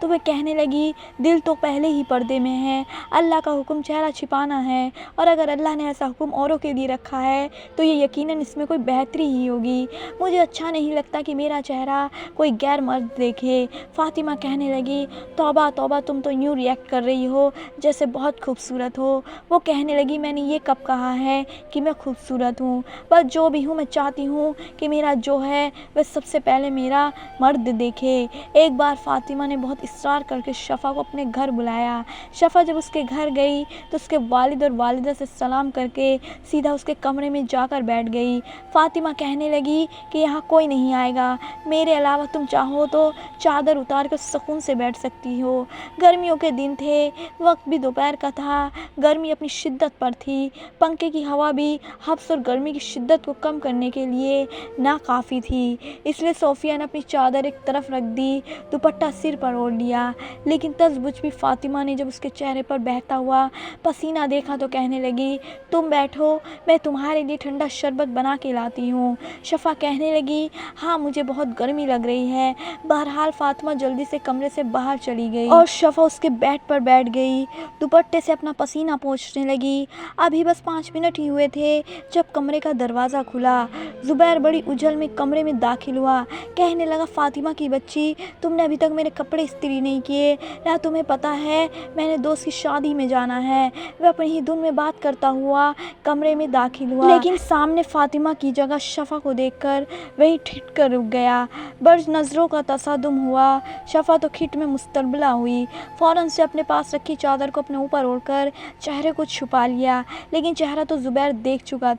تو وہ کہنے لگی دل تو پہلے ہی پردے میں ہے، اللہ کا حکم چہرہ چھپانا ہے، اور اگر اللہ نے ایسا حکم اوروں کے لیے رکھا ہے تو یہ یقیناً اس میں کوئی بہتری ہی ہوگی، مجھے اچھا نہیں لگتا کہ میرا چہرہ کوئی غیر مرد دیکھے۔ فاطمہ کہنے لگی توبہ توبہ، تم تو یوں ریئیکٹ کر رہی ہو جیسے بہت خوبصورت ہو۔ وہ کہنے لگی میں نے یہ کب کہا ہے کہ میں خوبصورت ہوں، بس جو بھی ہوں میں چاہتی ہوں کہ میرا جو ہے وہ سب سے پہلے میرا مرد دیکھے۔ ایک بار فاطمہ نے بہت اصرار کر کے شفا کو اپنے گھر بلایا۔ شفا جب اس کے گھر گئی تو اس کے والد اور والدہ سے سلام کر کے سیدھا اس کے کمرے میں جا کر بیٹھ گئی۔ فاطمہ کہنے لگی کہ یہاں کوئی نہیں آئے گا، میرے علاوہ تم چاہو تو چادر اتار کر سکون سے بیٹھ سکتی ہو۔ گرمیوں کے دن تھے، وقت بھی دوپہر کا تھا، گرمی اپنی شدت پر تھی، پنکھے کی ہوا بھی حبس اور گرمی کی شدت کو کم کرنے کے لیے ناکافی تھی، اس لیے صوفیہ نے اپنی چادر ایک طرف رکھ دی، دوپٹہ سر پر اوڑھ لیا، لیکن تذبذب بھی فاطمہ نے جب اس کے چہرے پر بہتا ہوا پسینہ دیکھا تو کہنے لگی تم بیٹھو، میں تمہارے لیے ٹھنڈا شربت بنا کے لاتی ہوں۔ شفا کہنے لگی ہاں مجھے بہت گرمی لگ رہی ہے۔ بہرحال فاطمہ جلدی سے کمرے سے باہر چلی گئی اور شفا اس کے بیڈ پر بیٹھ گئی، دوپٹے سے اپنا پسینہ پوچھنے لگی۔ ابھی بس 5 منٹ ہی ہوئے تھے جب کمرے کا دروازہ کھلا، زبیر بڑی اجل میں کمرے میں داخل ہوا، کہنے لگا فاطمہ کی بچی، تم نے ابھی تک میرے کپڑے استری نہیں کیے، کیا تمہیں پتہ ہے میں نے دوست کی شادی میں جانا ہے؟ وہ اپنی ہی دھن میں بات کرتا ہوا کمرے میں داخل ہوا، لیکن سامنے فاطمہ کی جگہ شفا کو دیکھ کر وہی ٹھٹ کر رک گیا۔ برج نظروں کا تصادم ہوا، شفا تو کھٹ میں مستربلہ ہوئی، فوراً سے اپنے پاس رکھی چادر کو اپنے اوپر اوڑھ کر چہرے کو چھپا لیا، لیکن چہرہ تو زبیر دیکھ چکا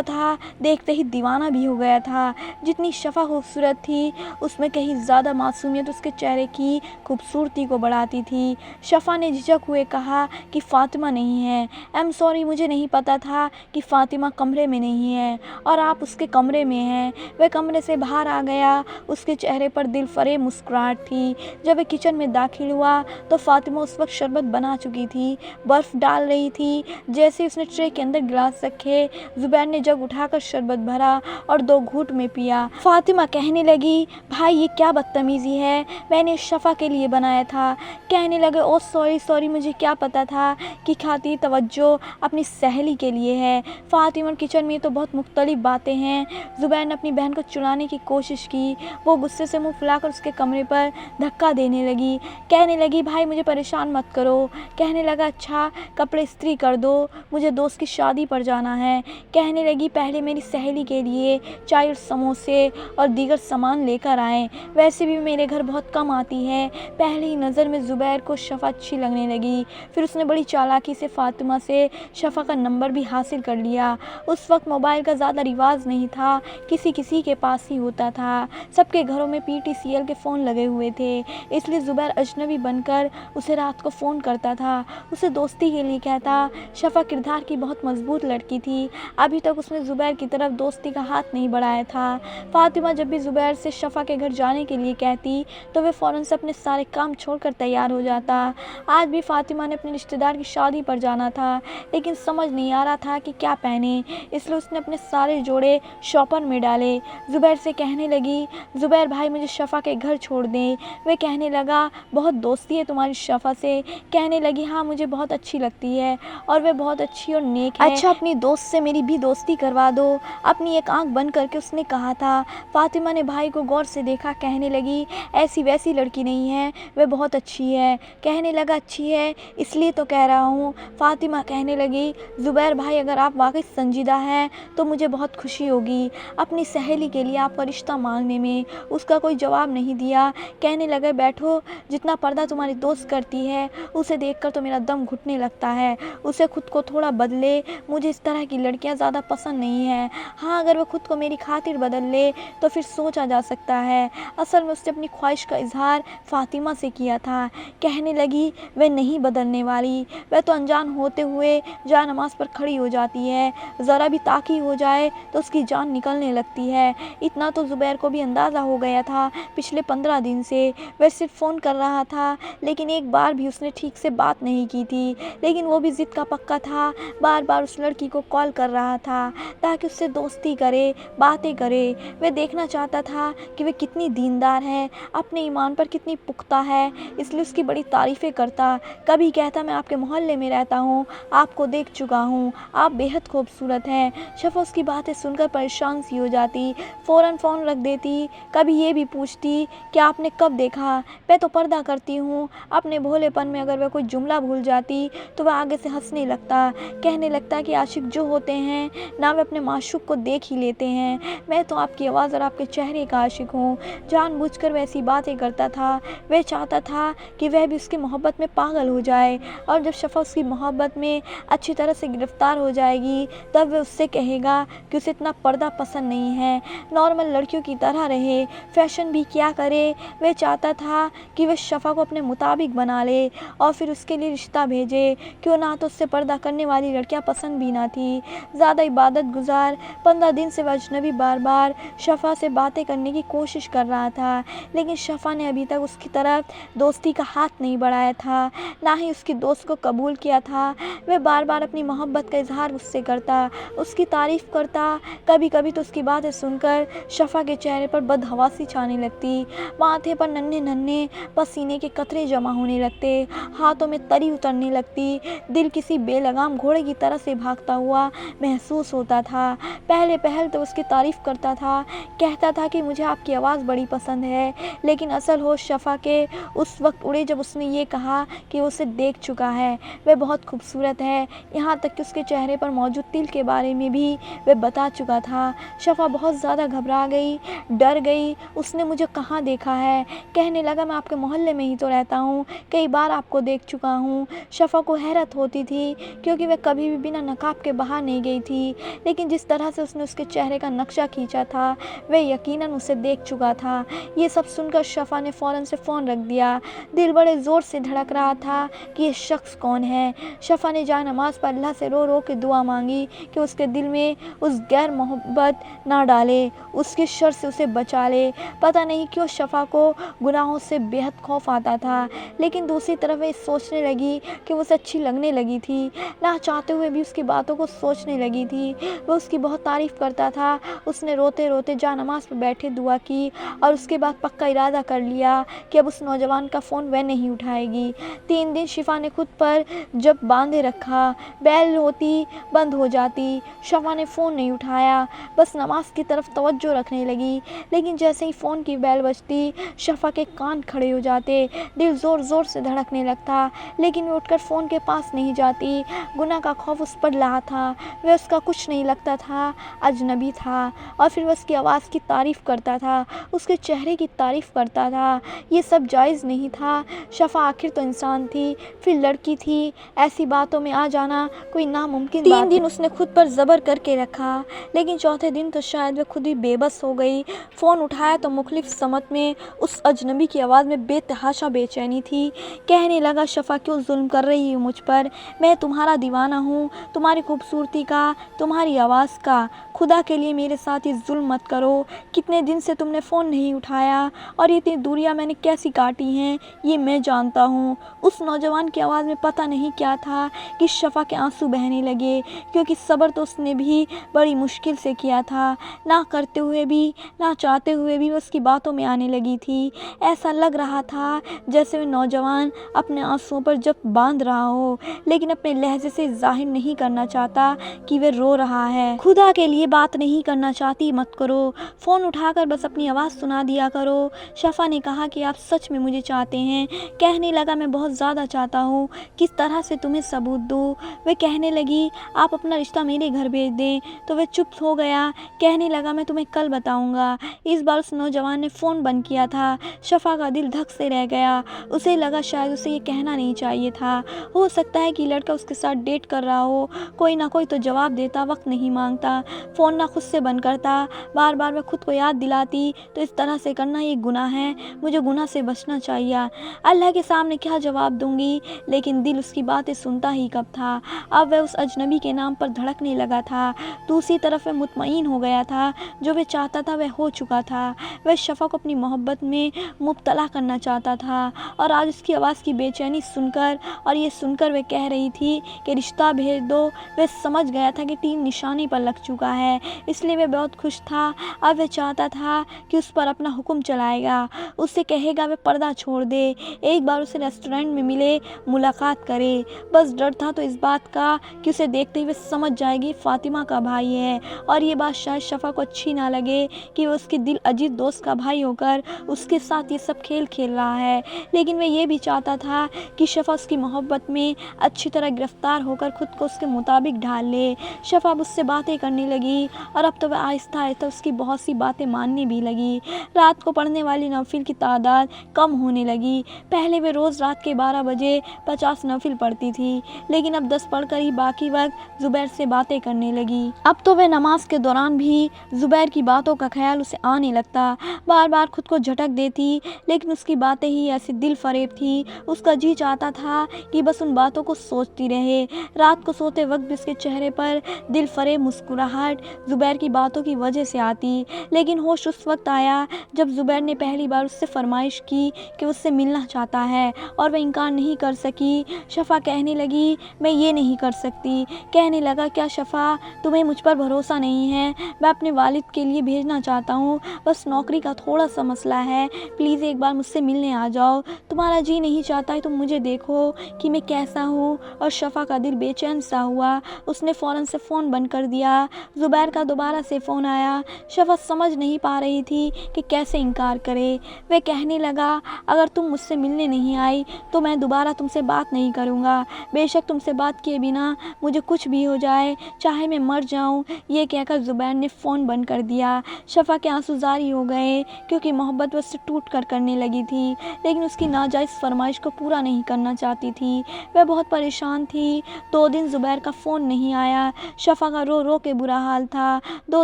تھا، دیکھتے ہی دیوانہ بھی ہو گیا تھا۔ جتنی شفا خوبصورت تھی اس میں کہیں زیادہ معصومیت اس کے چہرے کی خوبصورتی کو بڑھاتی تھی۔ شفا نے جھجک ہوئے کہا کہ فاطمہ نہیں ہے، ایم سوری، مجھے نہیں پتا تھا کہ فاطمہ کمرے میں نہیں ہے اور آپ اس کے کمرے میں ہیں۔ وہ کمرے سے باہر آ گیا، اس کے چہرے پر دل فریب مسکراہٹ تھی۔ جب وہ کچن میں داخل ہوا تو فاطمہ اس وقت شربت بنا چکی تھی، برف ڈال رہی تھی۔ جیسے ہی اس نے ٹرے کے اندر گلاس رکھے، زبیر نے جگ اٹھا کر شربت بھرا اور 2 گھونٹ میں پیا۔ فاطمہ کہنے لگی بھائی یہ کیا بدتمیزی ہے، میں نے شفا کے لیے بنایا تھا۔ کہنے لگے او سوری، مجھے کیا پتا تھا کہ کھاتی توجہ اپنی سہیلی کے لیے ہے۔ فاطمہ کچن میں تو بہت مختلف باتیں ہیں۔ زبیر نے اپنی بہن کو چڑھانے کی کوشش کی، وہ غصے سے منہ پھلا کر اس کے کمرے پر دھکا دینے لگی، کہنے لگی بھائی مجھے پریشان مت کرو۔ کہنے لگا اچھا کپڑے استری کر دو، مجھے دوست کی شادی پر جانا ہے۔ کہنے لگی پہلے میری سہیلی کے لیے چائے اور سموسے اور دیگر سامان لے کر آئیں، ویسے بھی میرے گھر بہت کم آتی ہے۔ پہلی ہی نظر میں زبیر کو شفا اچھی لگنے لگی، پھر اس نے بڑی چالاکی سے فاطمہ سے شفا کا نمبر بھی حاصل کر لیا۔ اس وقت موبائل کا زیادہ رواج نہیں تھا، کسی کے پاس ہی ہوتا تھا، سب کے گھروں میں PTCL کے فون لگے ہوئے تھے، اس لیے زبیر اجنبی بن کر اسے رات کو فون کرتا تھا، اسے دوستی کے لیے کہتا۔ شفا کردار کی بہت مضبوط لڑکی تھی، ابھی تک اس نے زبیر کی طرف دوستی کا ہاتھ نہیں بڑھایا تھا۔ فاطمہ جب بھی زبیر سے شفا کے گھر جانے کے لیے کہتی تو وہ فوراً سے اپنے سارے کام چھوڑ کر تیار ہو جاتا۔ آج بھی فاطمہ نے اپنے رشتہ دار کی شادی پر جانا تھا، لیکن سمجھ نہیں آ رہا تھا کہ کیا پہنے، اس لیے اس نے اپنے سارے جوڑے شاپر میں ڈالے۔ زبیر سے کہنے لگی زبیر بھائی مجھے شفا کے گھر چھوڑ دیں۔ وہ کہنے لگا بہت دوستی ہے تمہاری شفا سے؟ کہنے لگی ہاں مجھے بہت اچھی لگتی ہے اور وہ بہت اچھی اور نیک ہے۔ اچھا اپنی دوست سے میری بھی دوستی کروا دو، اپنی ایک آنکھ بند کر کے اس نے کہا تھا۔ فاطمہ نے بھائی کو غور سے دیکھا، کہنے لگی ایسی ویسی لڑکی نہیں ہے، وہ بہت اچھی ہے۔ کہنے لگا اچھی ہے اس لیے تو کہہ رہا ہوں۔ فاطمہ کہنے لگی زبیر بھائی اگر آپ واقعی سنجیدہ ہیں تو مجھے بہت خوشی ہوگی اپنی سہیلی کے لیے آپ کا رشتہ مانگنے میں۔ اس کا کوئی جواب نہیں دیا، کہنے لگے بیٹھو، جتنا پردہ تمہاری دوست کرتی ہے اسے دیکھ کر تو میرا دم گھٹنے لگتا ہے، اسے خود کو تھوڑا بدلے، مجھے اس طرح کی لڑکیاں زیادہ پسند نہیں ہیں۔ ہاں اگر وہ خود کو میری خاطر بدل لے تو پھر سوچا جا سکتا ہے، اصل میں اس نے اپنی خواہش کا اظہار فاطمہ سے کیا تھا۔ کہنے لگی وہ نہیں بدلنے والی، وہ تو انجان ہوتے ہوئے جائے نماز پر کھڑی ہو جاتی ہے، ذرا بھی تاکی ہو جائے تو اس کی جان نکلنے لگتی ہے۔ اتنا تو زبیر کو بھی اندازہ ہو گیا تھا، پچھلے 15 دن سے وہ صرف فون کر کر رہا تھا لیکن ایک بار بھی اس نے ٹھیک سے بات نہیں کی تھی، لیکن وہ بھی ضد کا پکا تھا، بار بار اس لڑکی کو کال کر رہا تھا تاکہ اس سے دوستی کرے، باتیں کرے۔ وہ دیکھنا چاہتا تھا کہ وہ کتنی دیندار ہے، اپنے ایمان پر کتنی پختہ ہے، اس لیے اس کی بڑی تعریفیں کرتا۔ کبھی کہتا میں آپ کے محلے میں رہتا ہوں، آپ کو دیکھ چکا ہوں، آپ بےحد خوبصورت ہیں۔ شفا اس کی باتیں سن کر پریشان سی ہو جاتی، فوراً فون رکھ دیتی۔ کبھی یہ بھی پوچھتی کہ آپ نے کب دیکھا؟ میں تو پردہ کرتی ہوں۔ اپنے بھولے پن میں اگر وہ کوئی جملہ بھول جاتی تو وہ آگے سے ہنسنے لگتا، کہنے لگتا کہ عاشق جو ہوتے ہیں نہ وہ اپنے معشوق کو دیکھ ہی لیتے ہیں، میں تو آپ کی آواز اور آپ کے چہرے کا عاشق ہوں۔ جان بوجھ کر ویسی باتیں کرتا تھا۔ وہ چاہتا تھا کہ وہ بھی اس کی محبت میں پاگل ہو جائے، اور جب شفا اس کی محبت میں اچھی طرح سے گرفتار ہو جائے گی تب وہ اس سے کہے گا کہ اسے اتنا پردہ پسند نہیں ہے، نارمل لڑکیوں کی طرح رہے، فیشن بھی کیا کرے۔ وہ چاہتا تھا کہ وہ شفا کو اپنے مطابق بنا لے اور پھر اس کے لیے رشتہ بھیجے، کیوں نہ تو اس سے پردہ کرنے والی لڑکیاں پسند بھی نہ تھی۔ زیادہ عبادت گزار 15 دن سے وہ اجنبی بار بار شفا سے باتیں کرنے کی کوشش کر رہا تھا، لیکن شفا نے ابھی تک اس کی طرف دوستی کا ہاتھ نہیں بڑھایا تھا، نہ ہی اس کی دوست کو قبول کیا تھا۔ وہ بار بار اپنی محبت کا اظہار اس سے کرتا، اس کی تعریف کرتا۔ کبھی کبھی تو اس کی باتیں سن کر شفا کے چہرے پر بدحواسی چھانے لگتی، ماتھے پر ننھے ننھے پسینے کے قطرے جمع ہونے لگتے، ہاتھوں میں تری اترنے لگتی، دل کسی بے لگام گھوڑے کی طرح سے بھاگتا ہوا محسوس ہوتا تھا۔ پہلے تو اس کی تعریف کرتا تھا، کہتا تھا کہ مجھے آپ کی آواز بڑی پسند ہے، لیکن اصل ہوش شفا کے اس وقت اڑے جب اس نے یہ کہا کہ وہ اسے دیکھ چکا ہے، وہ بہت خوبصورت ہے، یہاں تک کہ اس کے چہرے پر موجود تل کے بارے میں بھی وہ بتا چکا تھا۔ شفا بہت زیادہ گھبرا گئی، ڈر گئی۔ اس نے مجھے کہاں دیکھا ہے؟ کہنے لگا میں آپ کے محلے میں ہی تو رہتا ہوں، کئی بار آپ کو دیکھ چکا ہوں۔ شفا کو حیرت ہوتی تھی کیونکہ وہ کبھی بھی بنا نقاب کے باہر نہیں گئی تھی، لیکن جس طرح سے اس نے اس کے چہرے کا نقشہ کھینچا تھا وہ یقیناً اسے دیکھ چکا تھا۔ یہ سب سن کر شفا نے فوراً سے فون رکھ دیا، دل بڑے زور سے دھڑک رہا تھا کہ یہ شخص کون ہے۔ شفا نے جائے نماز پر اللہ سے رو رو کے دعا مانگی کہ اس کے دل میں اس غیر محبت نہ ڈالے، اس کی شر سے اسے بچا لے۔ پتہ نہیں کیوں شفا کو گناہوں سے بے حد خوف آتا تھا، لیکن دوسری طرف وہ سوچنے لگی کہ وہ اسے اچھی لگنے لگی تھی، نہ چاہتے ہوئے بھی اس کی باتوں کو سوچنے لگی تھی۔ وہ اس کی بہت تعریف کرتا تھا۔ اس نے روتے روتے جائے نماز پر بیٹھے دعا کی اور اس کے بعد پکا ارادہ کر لیا کہ اب اس نوجوان کا فون وہ نہیں اٹھائے گی۔ 3 دن شفا نے خود پر جب باندھے رکھا، بیل ہوتی بند ہو جاتی، شفا نے فون نہیں اٹھایا، بس نماز کی طرف توجہ رکھنے لگی، لیکن جیسے ہی فون کی بیل بجتی شفا کے کان کھڑے ہو جاتے، دل زور زور سے دھڑکنے لگتا، لیکن وہ اٹھ کر فون کے پاس نہیں جاتی۔ گناہ کا خوف اس پر لاحق تھا، وہ اس کا کچھ نہیں لگتا تھا، اجنبی تھا، اور پھر وہ اس کی آواز کی تعریف کرتا تھا، اس کے چہرے کی تعریف کرتا تھا۔ یہ سب جائز نہیں تھا۔ شفا آخر تو انسان تھی، پھر لڑکی تھی، ایسی باتوں میں آ جانا کوئی ناممکن بات 3 دن اس نے خود پر صبر کر کے رکھا، لیکن چوتھے دن تو شاید وہ خود ہی بے بس ہو گئی۔ فون اٹھایا تو مختلف سمت میں اس اجنبی کی آواز میں بے تحاشا بے چینی تھی۔ کہنے لگا شفا کیوں ظلم کر رہی ہو مجھ پر؟ میں تمہارا دیوانہ ہوں، تمہاری خوبصورتی کا، تمہاری آواز کا، خدا کے لیے میرے ساتھ یہ ظلم مت کرو۔ کتنے دن سے تم نے فون نہیں اٹھایا اور یہ اتنی دوریاں میں نے کیسی کاٹی ہیں یہ میں جانتا ہوں۔ اس نوجوان کی آواز میں پتہ نہیں کیا تھا کہ شفا کے آنسو بہنے لگے، کیونکہ صبر تو اس نے بھی بڑی مشکل سے کیا تھا، نہ کرتے ہوئے بھی نہ چاہتے ہوئے بھی وہ اس کی باتوں میں آنے لگی تھی۔ ایسا لگ رہا تھا جیسے وہ نوجوان اپنے آنسوؤں پر جب باندھ رہا ہو، لیکن اپنے لہجے سے ظاہر نہیں کرنا چاہتا کہ وہ رو رہا ہے۔ خدا کے لیے بات نہیں کرنا چاہتی مت کرو، فون اٹھا کر بس اپنی آواز سنا دیا کرو۔ شفا نے کہا کہ آپ سچ میں مجھے چاہتے ہیں؟ کہنے لگا میں بہت زیادہ چاہتا ہوں، کس طرح سے تمہیں ثبوت دوں؟ وہ کہنے لگی آپ اپنا رشتہ میرے گھر بھیج دیں، تو وہ چپ ہو گیا، کہنے لگا میں تمہیں کل بتاؤں گا۔ اس بار اس نوجوان نے فون بند کیا تھا۔ شفا کا دل دھک سے رہ گیا، اسے لگا شاید اسے یہ کہنا نہیں چاہیے تھا، ہو سکتا ہے کہ لڑکا اس کے ساتھ ڈیٹ کر رہا ہو، کوئی نہ کوئی تو جواب دیتا، وقت نہیں مانگتا، فون نہ خود سے بند کرتا۔ بار بار میں خود کو یاد دلاتی تو اس طرح سے کرنا یہ گناہ ہے، مجھے گناہ سے بچنا چاہیے، اللہ کے سامنے کیا جواب دوں گی؟ لیکن دل اس کی باتیں سنتا ہی کب تھا، اب وہ اس اجنبی کے نام پر دھڑکنے لگا تھا۔ دوسری طرف وہ مطمئن ہو گیا تھا، جو وہ چاہتا تھا وہ ہو چکا تھا، وہ شفا کو اپنی محبت میں مبتلا کرنا چاہتا تھا اور آج اس کی آواز کی بے چینی سن کر اور یہ سن کر وہ کہہ رہی تھی کہ رشتہ بھیج دو، وہ سمجھ گیا تھا کہ ٹیم نشانے پر لگ چکا ہے، اس لیے وہ بہت خوش تھا۔ اب وہ چاہتا تھا کہ اس پر اپنا حکم چلائے گا، اس سے کہے گا وہ پردہ چھوڑ دے، ایک بار اسے ریسٹورنٹ میں ملے، ملاقات کرے۔ بس ڈر تھا تو اس بات کا کہ اسے دیکھتے ہی وہ سمجھ جائے گی فاطمہ کا بھائی ہے، اور یہ بات شاید شفا کو اچھی نہ لگے کہ وہ اس کے دل عزیز دوست کا بھائی ہو کر اس کے ساتھ یہ سب کھیل کھیل رہا ہے، لیکن وہ یہ بھی چاہتا تھا کہ شفا اس کی محبت میں اچھی طرح گرفتار ہو کر خود کو اس کے مطابق ڈھال لے۔ شفا اب اس سے باتیں کرنے لگی اور اب تو وہ آہستہ آہستہ اس کی بہت سی باتیں ماننے بھی لگی۔ رات کو پڑھنے والی نوافل کی تعداد کم ہونے لگی۔ پہلے وہ روز رات کے 12 بجے 50 نوافل پڑھتی تھی، لیکن اب 10 پڑھ کر ہی باقی وقت زبیر سے باتیں کرنے لگی۔ اب تو وہ نماز کے دوران بھی زبیر کی باتوں کا خیال اسے آنے لگتا، بار بار خود کو جھٹک دیتی، لیکن اس کی باتیں ہی ایسی دل فریب تھی، اس کا جی چاہتا تھا کہ بس ان باتوں کو سوچتی رہے۔ رات کو سوتے وقت بھی اس کے چہرے پر دل فریب مسکراہٹ زبیر کی باتوں کی وجہ سے آتی، لیکن ہوش اس وقت آیا جب زبیر نے پہلی بار اس سے فرمائش کی کہ اس سے ملنا چاہتا ہے اور وہ انکار نہیں کر سکی۔ شفا کہنے لگی میں یہ نہیں کر سکتی۔ کہنے لگا کیا شفا تمہیں مجھ پر بھروسہ نہیں ہے؟ میں اپنے والد کے لیے بھیجنا چاہتا ہوں، بس نوکری کا تھوڑا سا مسئلہ ہے، پلیز ایک بار مجھ سے ملنے آ جاؤ۔ تمہارا جی نہیں چاہتا ہے تم مجھے دیکھو کہ میں کیسا ہوں؟ اور شفا کا دل بے چین سا ہوا، اس نے فوراً سے فون بند کر دیا۔ زبیر کا دوبارہ سے فون آیا۔ شفا سمجھ نہیں پا رہی تھی کہ کیسے انکار کرے۔ وہ کہنے لگا اگر تم مجھ سے ملنے نہیں آئی تو میں دوبارہ تم سے بات نہیں کروں گا، بے شک تم سے بات کیے بنا مجھے کچھ بھی ہو جائے، چاہے میں مر جاؤں۔ یہ کہہ کر زبیر نے فون بند کر دیا۔ شفا کے آنسو جاری ہو گئے کیونکہ محبت وہ اس سے ٹوٹ کر کرنے لگی تھی، لیکن اس کی ناجائز فرمائش کو پورا نہیں کرنا چاہتی تھی۔ وہ بہت پریشان تھی۔ 2 دن زبیر کا فون نہیں آیا۔ شفا کا رو رو کے برا حال تھا۔ 2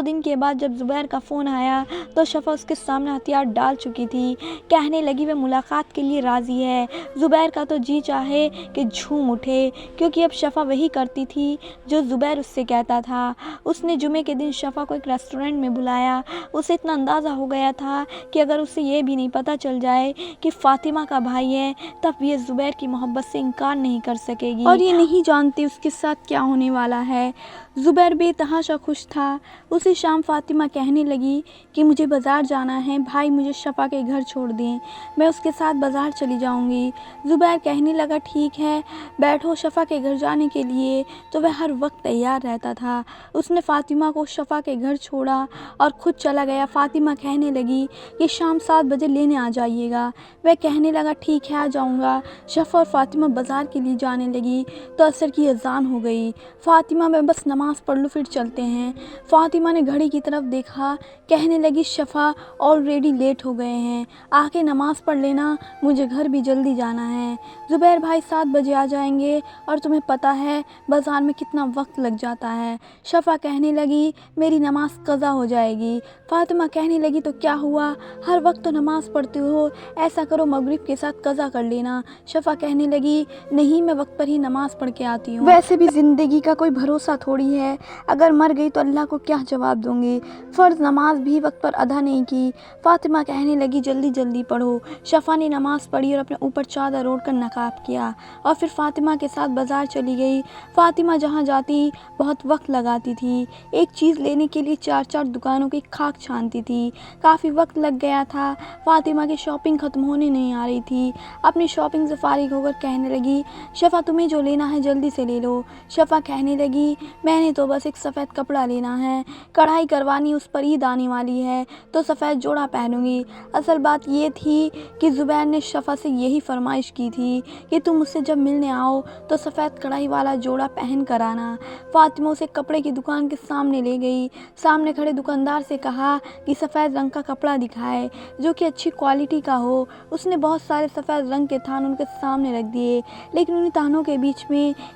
دن کے بعد جب زبیر کا فون آیا تو شفا اس کے سامنے ہتھیار ڈال چکی تھی۔ کہنے لگی وہ ملاقات کے لیے راضی ہے۔ زبیر کا تو جی چاہے کہ جھوم اٹھے، کیونکہ اب شفا وہی کرتی تھی جو زبیر اس سے کہتا تھا۔ اس نے جمعے کے دن شفا کو ایک ریسٹورنٹ میں بلایا۔ اسے اتنا اندازہ ہو گیا تھا کہ اگر اسے یہ بھی نہیں پتہ چل جائے کہ فاطمہ کا بھائی ہے تب یہ زبیر کی محبت سے انکار نہیں کر سکے گی، اور یہ نہیں جانتی اس کے ساتھ کیا ہونے والا ہے۔ زبیر بے تحاشا خوش تھا۔ اسی شام فاطمہ کہنے لگی کہ مجھے بازار جانا ہے، بھائی مجھے شفا کے گھر چھوڑ دیں، میں اس کے ساتھ بازار چلی جاؤں گی۔ زبیر کہنے لگا ٹھیک ہے بیٹھو۔ شفا کے گھر جانے کے لیے تو وہ ہر وقت تیار رہتا تھا۔ اس نے فاطمہ کو شفا کے گھر چھوڑا اور خود چلا گیا۔ فاطمہ کہنے لگی کہ شام 7 بجے لینے آ جائیے گا۔ وہ کہنے لگا ٹھیک ہے آ جاؤں گا۔ شفا اور فاطمہ بازار کے لیے جانے لگی تو عصر کی اذان ہو گئی۔ فاطمہ میں بس نماز پڑھ لو پھر چلتے ہیں۔ فاطمہ نے گھڑی کی طرف دیکھا، کہنے لگی شفا آلریڈی لیٹ ہو گئے ہیں، آ کے نماز پڑھ لینا، مجھے گھر بھی جلدی جانا ہے۔ زبیر بھائی 7 بجے آ جائیں گے اور تمہیں پتہ ہے بازار میں کتنا وقت لگ جاتا ہے۔ شفا کہنے لگی میری نماز قضا ہو جائے گی۔ فاطمہ کہنے لگی تو کیا ہوا، ہر وقت تو نماز پڑھتے ہو، ایسا کرو مغرب کے ساتھ قضا کر لینا۔ شفا کہنے لگی نہیں میں وقت پر ہی نماز پڑھ کے آتی ہوں، ویسے بھی زندگی کا کوئی بھروسہ تھوڑی ہے، اگر مر گئی تو اللہ کو کیا جواب دوں گی، فرض نماز بھی وقت پر ادا نہیں کی۔ فاطمہ کہنے لگی جلدی جلدی پڑھو۔ شفا نے نماز پڑھی اور اپنے اوپر چادر اوڑھ کر نقاب کیا اور پھر فاطمہ کے ساتھ بازار چلی گئی۔ فاطمہ جہاں جاتی بہت وقت لگاتی تھی، ایک چیز لینے کے لیے 4 دکانوں کی کھاک چھانتی تھی، کافی وقت لگ گیا تھا۔ فاطمہ کی شاپنگ ختم ہونے نہیں آ رہی تھی۔ اپنی شاپنگ سے فارغ ہو کر کہنے لگی شفا تمہیں جو لینا ہے جلدی سے لے لو۔ شفا کہنے لگی میں نے تو بس ایک سفید کپڑا لینا ہے، کڑھائی کروانی اس پر عید آنے والی ہے تو سفید جوڑا پہنوں گی۔ اصل بات یہ تھی کہ زبیر نے شفا سے یہی فرمائش کی تھی کہ تم مجھ سے جب ملنے آؤ تو سفید کڑھائی والا جوڑا پہن کر آنا۔ فاطمہ اسے کپڑے کی دکان کے سامنے لے گئی، سامنے کھڑے دکاندار سے کہا کہ سفید رنگ کا کپڑا دکھائے جو کہ اچھی کوالٹی کا ہو۔ اس نے بہت سارے سفید رنگ کے تھان ان کے سامنے رکھ دیے، لیکن ان تھانوں کے بیچ میں